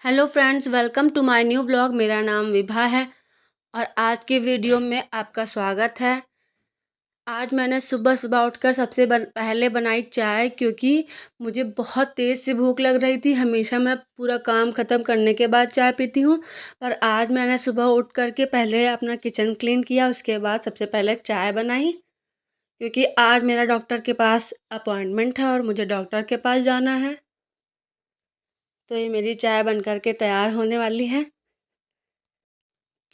Hello friends, welcome to my new vlog. मेरा नाम विभा है और आज के वीडियो में आपका स्वागत है। आज मैंने सुबह सुबह उठकर पहले बनाई चाय, क्योंकि मुझे बहुत तेज़ से भूख लग रही थी। हमेशा मैं पूरा काम ख़त्म करने के बाद चाय पीती हूँ, पर आज मैंने सुबह उठ कर के पहले अपना किचन क्लीन किया, उसके बाद सबसे पहले चाय बनाई, क्योंकि आज मेरा डॉक्टर के पास अपॉइंटमेंट है और मुझे डॉक्टर के पास जाना है। तो ये मेरी चाय बन कर के तैयार होने वाली है,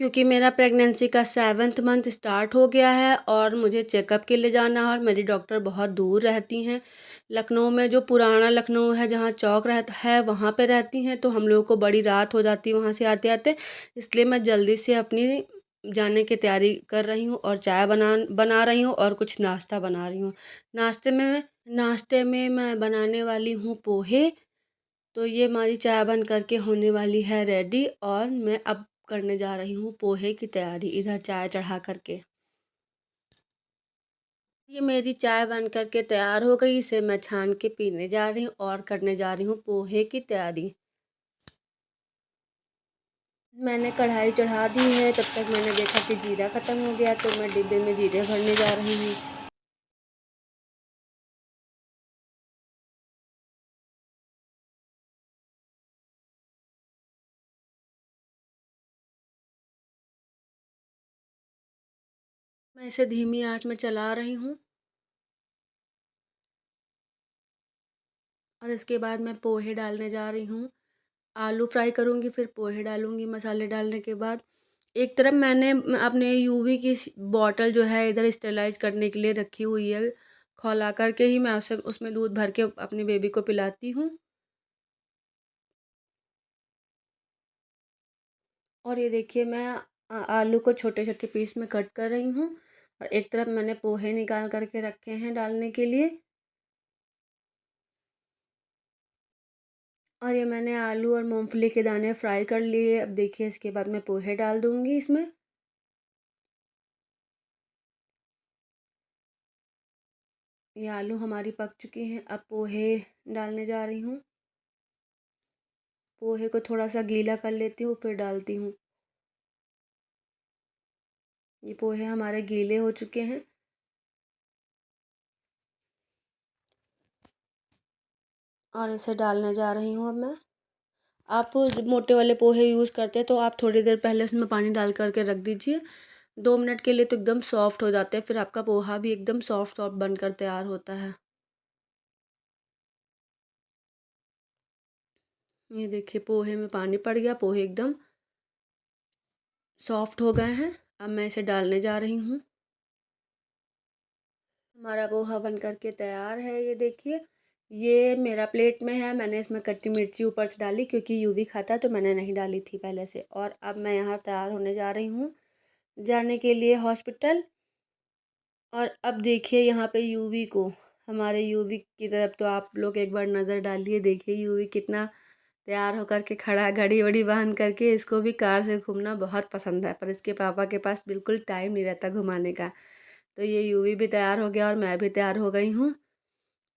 क्योंकि मेरा प्रेगनेंसी का 7वां मंथ स्टार्ट हो गया है और मुझे चेकअप के लिए जाना है। और मेरी डॉक्टर बहुत दूर रहती हैं, लखनऊ में, जो पुराना लखनऊ है जहाँ चौक रहता है वहाँ पे रहती हैं। तो हम लोगों को बड़ी रात हो जाती है वहाँ से आते आते, इसलिए मैं जल्दी से अपनी जाने की तैयारी कर रही हूँ और चाय बना बना रही हूँ और कुछ नाश्ता बना रही हूँ। नाश्ते में मैं बनाने वाली हूँ पोहे। तो ये हमारी चाय बन करके होने वाली है रेडी और मैं अब करने जा रही हूँ पोहे की तैयारी, इधर चाय चढ़ा करके। ये मेरी चाय बन करके तैयार हो गई, इसे मैं छान के पीने जा रही हूँ और करने जा रही हूँ पोहे की तैयारी। मैंने कढ़ाई चढ़ा दी है, तब तक मैंने देखा कि जीरा ख़त्म हो गया, तो मैं डिब्बे में जीरे भरने जा रही हूँ। मैं इसे धीमी आंच में चला रही हूँ और इसके बाद मैं पोहे डालने जा रही हूँ। आलू फ्राई करूँगी, फिर पोहे डालूँगी। मसाले डालने के बाद एक तरफ मैंने अपने यूवी की बॉटल जो है इधर स्टेलाइज करने के लिए रखी हुई है। खौला करके ही मैं उसे उसमें दूध भर के अपने बेबी को पिलाती हूँ। और ये देखिए, मैं आलू को छोटे छोटे पीस में कट कर रही हूँ और एक तरफ मैंने पोहे निकाल करके रखे हैं डालने के लिए। और ये मैंने आलू और मूंगफली के दाने फ्राई कर लिए। अब देखिए, इसके बाद मैं पोहे डाल दूँगी इसमें। ये आलू हमारी पक चुकी हैं, अब पोहे डालने जा रही हूँ। पोहे को थोड़ा सा गीला कर लेती हूँ, फिर डालती हूँ। ये पोहे हमारे गीले हो चुके हैं और इसे डालने जा रही हूँ अब मैं। आप मोटे वाले पोहे यूज़ करते हैं तो आप थोड़ी देर पहले उसमें पानी डाल करके रख दीजिए, 2 मिनट के लिए, तो एकदम सॉफ्ट हो जाते हैं। फिर आपका पोहा भी एकदम सॉफ्ट सॉफ्ट बनकर तैयार होता है। ये देखिए, पोहे में पानी पड़ गया, पोहे एकदम सॉफ्ट हो गए हैं। अब मैं इसे डालने जा रही हूँ। हमारा पोहा बन करके तैयार है। ये देखिए, ये मेरा प्लेट में है। मैंने इसमें कट्टी मिर्ची ऊपर से डाली, क्योंकि यूवी खाता है तो मैंने नहीं डाली थी पहले से। और अब मैं यहाँ तैयार होने जा रही हूँ जाने के लिए हॉस्पिटल। और अब देखिए यहाँ पे यूवी को, हमारे यूवी की तरफ तो आप लोग एक बार नज़र डालिए। देखिए यूवी कितना तैयार होकर के खड़ा है, घड़ी वड़ी बांध करके। इसको भी कार से घूमना बहुत पसंद है, पर इसके पापा के पास बिल्कुल टाइम नहीं रहता घुमाने का। तो ये यूवी भी तैयार हो गया और मैं भी तैयार हो गई हूँ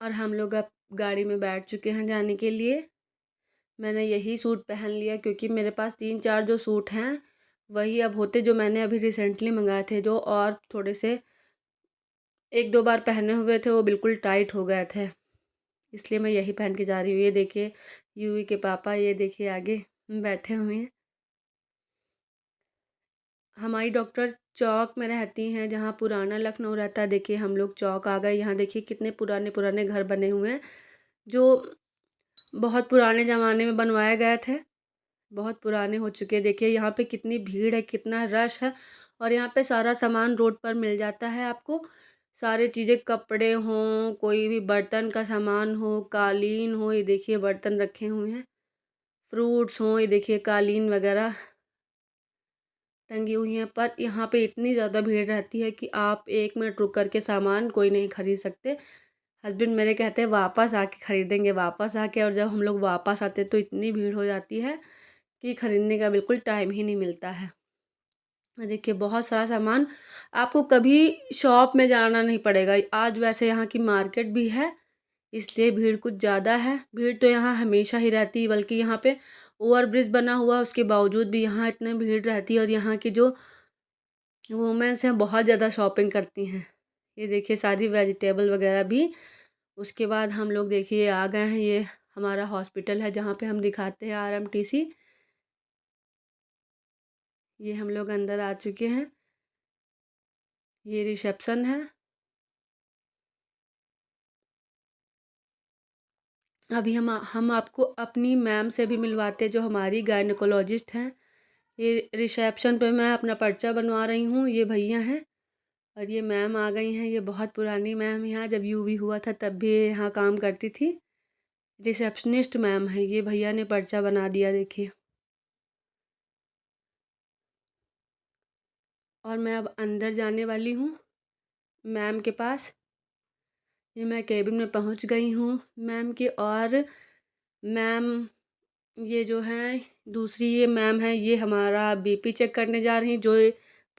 और हम लोग अब गाड़ी में बैठ चुके हैं जाने के लिए। मैंने यही सूट पहन लिया, क्योंकि मेरे पास 3-4 जो सूट हैं वही अब होते, जो मैंने अभी रिसेंटली मंगाए थे, जो और थोड़े से 1-2 बार पहने हुए थे, वो बिल्कुल टाइट हो गए थे, इसलिए मैं यही पहन के जा रही हूँ। ये देखिए यूवी के पापा, ये देखिए आगे बैठे हुए हैं। हमारी डॉक्टर चौक में रहती हैं, जहाँ पुराना लखनऊ रहता है। देखिए हम लोग चौक आ गए। यहाँ देखिए कितने पुराने पुराने घर बने हुए हैं, जो बहुत पुराने ज़माने में बनवाए गए थे, बहुत पुराने हो चुके हैं। देखिए यहाँ पे कितनी भीड़ है, कितना रश है। और यहाँ पे सारा सामान रोड पर मिल जाता है आपको। सारी चीज़ें, कपड़े हों, कोई भी बर्तन का सामान हो, कालीन हो, ये देखिए बर्तन रखे हुए हैं, फ्रूट्स हों, ये देखिए कालीन वगैरह टंगी हुई हैं। पर यहाँ पे इतनी ज़्यादा भीड़ रहती है कि आप 1 मिनट रुक कर के सामान कोई नहीं खरीद सकते। हस्बैंड मेरे कहते हैं वापस आके खरीदेंगे, वापस आके। और जब हम लोग वापस आते तो इतनी भीड़ हो जाती है कि खरीदने का बिल्कुल टाइम ही नहीं मिलता है। देखिए बहुत सारा सामान, आपको कभी शॉप में जाना नहीं पड़ेगा। आज वैसे यहाँ की मार्केट भी है, इसलिए भीड़ कुछ ज़्यादा है। भीड़ तो यहाँ हमेशा ही रहती है, बल्कि यहाँ पे ओवर ब्रिज बना हुआ, उसके बावजूद भी यहाँ इतनी भीड़ रहती है और यहाँ की जो वुमेंस हैं बहुत ज़्यादा शॉपिंग करती हैं। ये देखिए सारी वेजिटेबल वगैरह भी। उसके बाद हम लोग देखिए आ गए हैं, ये हमारा हॉस्पिटल है जहाँ पे हम दिखाते हैं RMTC। ये हम लोग अंदर आ चुके हैं, ये रिसेप्शन है। अभी हम आपको अपनी मैम से भी मिलवाते हैं जो हमारी गायनेकोलॉजिस्ट हैं। ये रिसेप्शन पे मैं अपना पर्चा बनवा रही हूँ, ये भैया हैं और ये मैम आ गई हैं। ये बहुत पुरानी मैम, यहाँ जब यूवी हुआ था तब भी ये यहाँ काम करती थी। रिसेप्शनिस्ट मैम है। ये भैया ने पर्चा बना दिया देखिए। और मैं अब अंदर जाने वाली हूँ मैम के पास। ये मैं केबिन में पहुँच गई हूँ मैम की। और मैम ये जो है दूसरी ये मैम है, ये हमारा BP चेक करने जा रही हैं, जो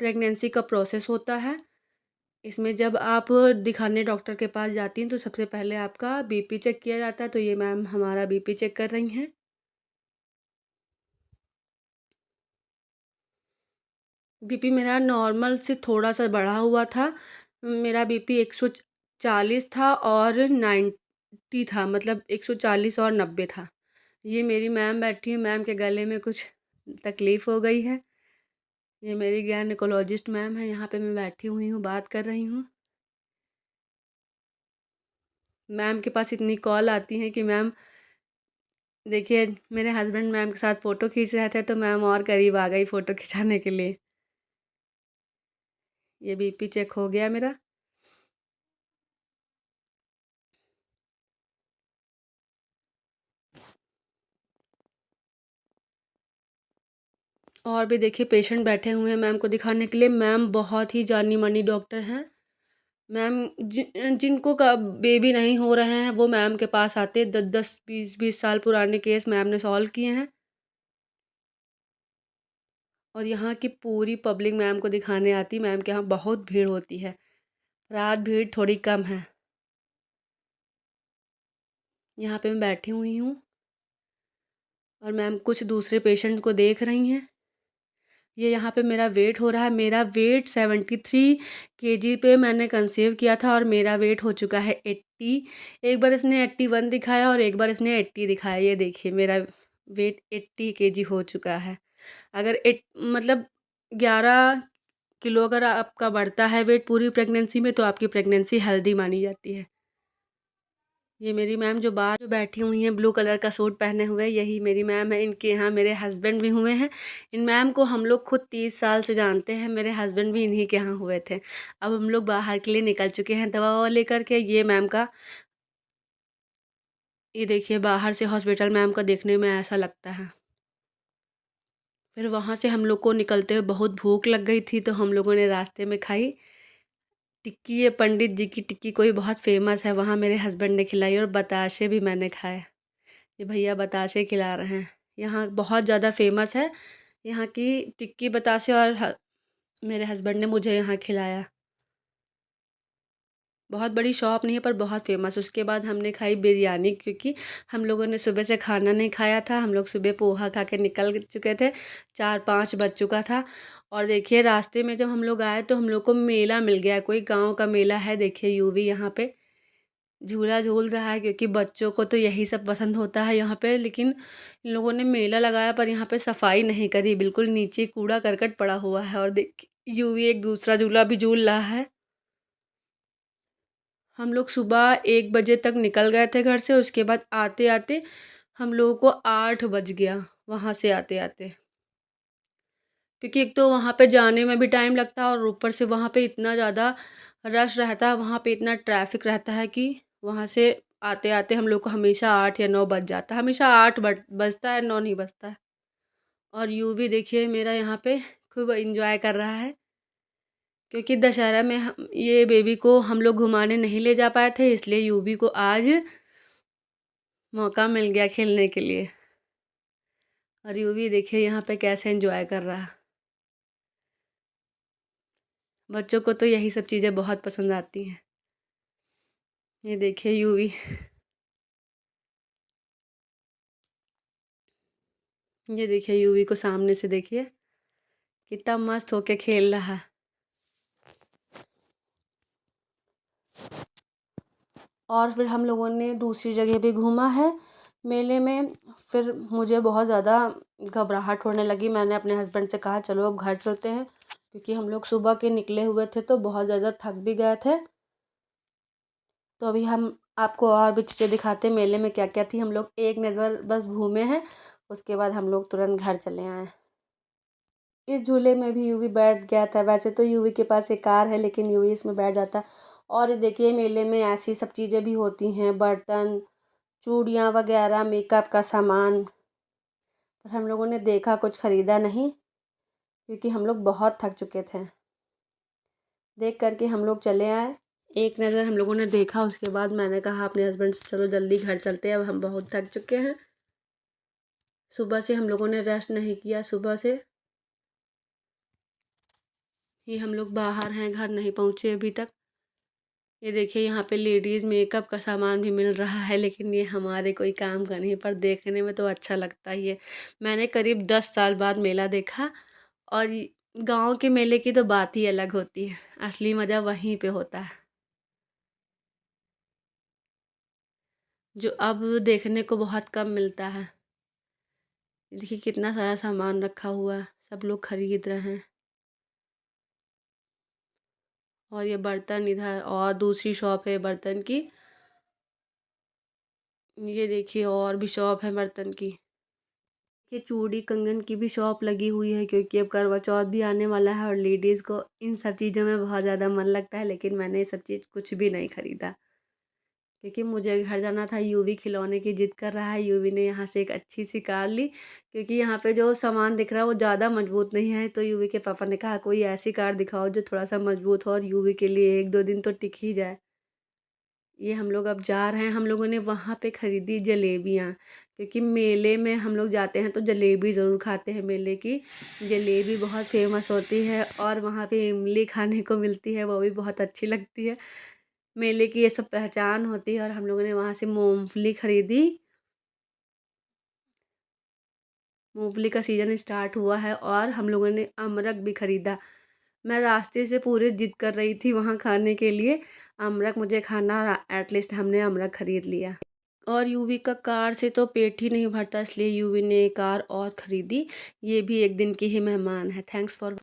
प्रेगनेंसी का प्रोसेस होता है। इसमें जब आप दिखाने डॉक्टर के पास जाती हैं तो सबसे पहले आपका BP चेक किया जाता है। तो ये मैम हमारा BP चेक कर रही हैं। BP मेरा नॉर्मल से थोड़ा सा बढ़ा हुआ था। मेरा BP 140 था और 90 था, मतलब 140 और 90 था। ये मेरी मैम बैठी है, मैम के गले में कुछ तकलीफ़ हो गई है। ये मेरी गायनेकोलॉजिस्ट मैम है, यहाँ पे मैं बैठी हुई हूँ, बात कर रही हूँ। मैम के पास इतनी कॉल आती हैं कि मैम देखिए मेरे हस्बैंड मैम के साथ फ़ोटो खींच रहे थे तो मैम और करीब आ गई फ़ोटो खिंचाने के लिए। ये BP चेक हो गया मेरा। और भी देखिए पेशेंट बैठे हुए हैं मैम को दिखाने के लिए। मैम बहुत ही जानी मानी डॉक्टर हैं। मैम जिनको का बेबी नहीं हो रहे हैं वो मैम के पास आते, 10-10 20-20 साल पुराने केस मैम ने सॉल्व किए हैं। और यहाँ की पूरी पब्लिक मैम को दिखाने आती। मैम के यहाँ बहुत भीड़ होती है, रात भीड़ थोड़ी कम है। यहाँ पे मैं बैठी हुई हूँ और मैम कुछ दूसरे पेशेंट को देख रही हैं। ये यहाँ पे मेरा वेट हो रहा है। मेरा वेट 73 kg पे मैंने कंसीव किया था और मेरा वेट हो चुका है 80। एक बार इसने 81 दिखाया और एक बार इसने 80 दिखाया। ये देखिए मेरा वेट 80 kg हो चुका है। अगर मतलब 11 किलो अगर आपका बढ़ता है वेट पूरी प्रेगनेंसी में तो आपकी प्रेगनेंसी हेल्दी मानी जाती है। ये मेरी मैम जो बाहर जो बैठी हुई हैं ब्लू कलर का सूट पहने हुए, यही मेरी मैम है। इनके यहाँ मेरे हस्बैंड भी हुए हैं। इन मैम को हम लोग खुद 30 साल से जानते हैं। मेरे हस्बैंड भी इन्हीं के यहाँ हुए थे। अब हम लोग बाहर के लिए निकल चुके हैं दवा ववा लेकर के। ये मैम का ये देखिए बाहर से हॉस्पिटल मैम का देखने में ऐसा लगता है। फिर वहाँ से हम लोग को निकलते हुए बहुत भूख लग गई थी तो हम लोगों ने रास्ते में खाई टिक्की। ये पंडित जी की टिक्की कोई बहुत फेमस है, वहाँ मेरे हस्बैंड ने खिलाई। और बताशे भी मैंने खाए। ये भैया बताशे खिला रहे हैं। यहाँ बहुत ज़्यादा फेमस है यहाँ की टिक्की बताशे। और मेरे हस्बैंड ने मुझे यहाँ खिलाया। बहुत बड़ी शॉप नहीं है पर बहुत फेमस। उसके बाद हमने खाई बिरयानी, क्योंकि हम लोगों ने सुबह से खाना नहीं खाया था। हम लोग सुबह पोहा खा के निकल चुके थे, 4-5 बज चुका था। और देखिए रास्ते में जब हम लोग आए तो हम लोग को मेला मिल गया, कोई गांव का मेला है। देखिए यूवी यहाँ पे झूला झूल रहा है, क्योंकि बच्चों को तो यही सब पसंद होता है यहाँ पे। लेकिन इन लोगों ने मेला लगाया पर यहाँ पे सफाई नहीं करी, बिल्कुल नीचे कूड़ा करकट पड़ा हुआ है। और देख यूवी एक दूसरा झूला भी झूल रहा है। हम लोग सुबह 1 बजे तक निकल गए थे घर से। उसके बाद आते आते हम लोगों को 8 बज गया वहाँ से आते आते, क्योंकि एक तो वहाँ पे जाने में भी टाइम लगता है और ऊपर से वहाँ पे इतना ज़्यादा रश रहता है, वहाँ पे इतना ट्रैफिक रहता है कि वहाँ से आते आते हम लोग को हमेशा 8 या 9 बज जाता है। हमेशा 8 बजता है, 9 नहीं बजता है। और यूवी देखिए मेरा यहाँ पे खूब इंजॉय कर रहा है, क्योंकि दशहरा में ये बेबी को हम लोग घुमाने नहीं ले जा पाए थे, इसलिए यूवी को आज मौका मिल गया खेलने के लिए। और यूवी देखिए यहाँ पे कैसे एंजॉय कर रहा है। बच्चों को तो यही सब चीज़ें बहुत पसंद आती हैं। ये देखिए यूवी। ये देखिए यूवी को सामने से देखिए कितना मस्त होके खेल रहा है। और फिर हम लोगों ने दूसरी जगह भी घूमा है मेले में। फिर मुझे बहुत ज़्यादा घबराहट होने लगी। मैंने अपने हस्बैंड से कहा चलो अब घर चलते हैं, क्योंकि हम लोग सुबह के निकले हुए थे तो बहुत ज़्यादा थक भी गए थे। तो अभी हम आपको और भी चीज़ें दिखाते हैं मेले में क्या क्या थी। हम लोग एक नज़र बस घूमे हैं, उसके बाद हम लोग तुरंत घर चले आए। इस झूले में भी यूवी बैठ गया था। वैसे तो यूवी के पास एक कार है, लेकिन यूवी इसमें बैठ जाता है। और ये देखिए मेले में ऐसी सब चीज़ें भी होती हैं, बर्तन, चूड़ियाँ वगैरह, मेकअप का सामान। पर हम लोगों ने देखा, कुछ ख़रीदा नहीं, क्योंकि हम लोग बहुत थक चुके थे। देख करके हम लोग चले आए। एक नज़र हम लोगों ने देखा, उसके बाद मैंने कहा अपने हस्बैंड से चलो जल्दी घर चलते हैं, अब हम बहुत थक चुके हैं। सुबह से हम लोगों ने रेस्ट नहीं किया। सुबह से ही हम लोग बाहर हैं, घर नहीं पहुँचे अभी तक। ये देखिए यहाँ पे लेडीज़ मेकअप का सामान भी मिल रहा है, लेकिन ये हमारे कोई काम का नहीं, पर देखने में तो अच्छा लगता ही है। मैंने करीब 10 साल बाद मेला देखा, और गांव के मेले की तो बात ही अलग होती है। असली मज़ा वहीं पे होता है, जो अब देखने को बहुत कम मिलता है। देखिए कितना सारा सामान रखा हुआ है, सब लोग खरीद रहे हैं। और ये बर्तन इधर, और दूसरी शॉप है बर्तन की। ये देखिए और भी शॉप है बर्तन की। ये चूड़ी कंगन की भी शॉप लगी हुई है, क्योंकि अब करवा चौथ भी आने वाला है और लेडीज़ को इन सब चीज़ों में बहुत ज़्यादा मन लगता है। लेकिन मैंने ये सब चीज़ कुछ भी नहीं ख़रीदा, क्योंकि मुझे घर जाना था। यूवी खिलौने की ज़िद कर रहा है। यूवी ने यहाँ से एक अच्छी सी कार ली, क्योंकि यहाँ पे जो सामान दिख रहा है वो ज़्यादा मजबूत नहीं है। तो यूवी के पापा ने कहा कोई ऐसी कार दिखाओ जो थोड़ा सा मजबूत हो और यूवी के लिए 1-2 दिन तो टिक ही जाए। ये हम लोग अब जा रहे हैं। हम लोगों ने वहाँ पे ख़रीदी जलेबियाँ, क्योंकि मेले में हम लोग जाते हैं तो जलेबी ज़रूर खाते हैं। मेले की जलेबी बहुत फेमस होती है, और वहाँ पे इमली खाने को मिलती है, वो भी बहुत अच्छी लगती है। मेले की ये सब पहचान होती है। और हम लोगों ने वहाँ से मूँगफली ख़रीदी। मूँगफली का सीज़न स्टार्ट हुआ है, और हम लोगों ने अमरक भी ख़रीदा। मैं रास्ते से पूरे ज़िद कर रही थी वहाँ खाने के लिए, अमरक मुझे खाना। एटलीस्ट हमने अमरक ख़रीद लिया। और यूवी का कार से तो पेट ही नहीं भरता, इसलिए यूवी ने कार और ख़रीदी। ये भी एक दिन की ही मेहमान है। Thanks for